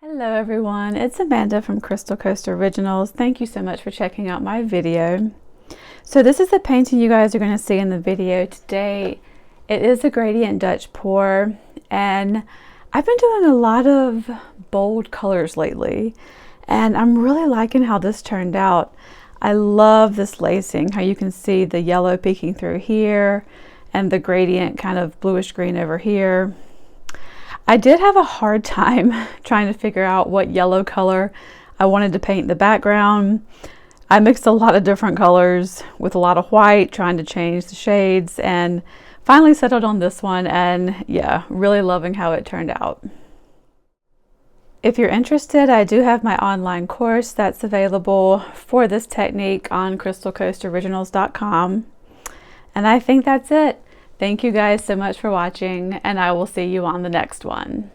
Hello everyone, it's Amanda from Crystal Coast Originals. Thank you so much for checking out my video. So this is the painting you guys are going to see in the video today. It is a gradient Dutch pour, and I've been doing a lot of bold colors lately, and I'm really liking how this turned out. I love this lacing, how you can see the yellow peeking through here and the gradient kind of bluish green over here. I did have a hard time trying to figure out what yellow color I wanted to paint the background. I mixed a lot of different colors with a lot of white, trying to change the shades, and finally settled on this one, and yeah, really loving how it turned out. If you're interested, I do have my online course that's available for this technique on crystalcoastoriginals.com. And I think that's it. Thank you guys so much for watching, and I will see you on the next one.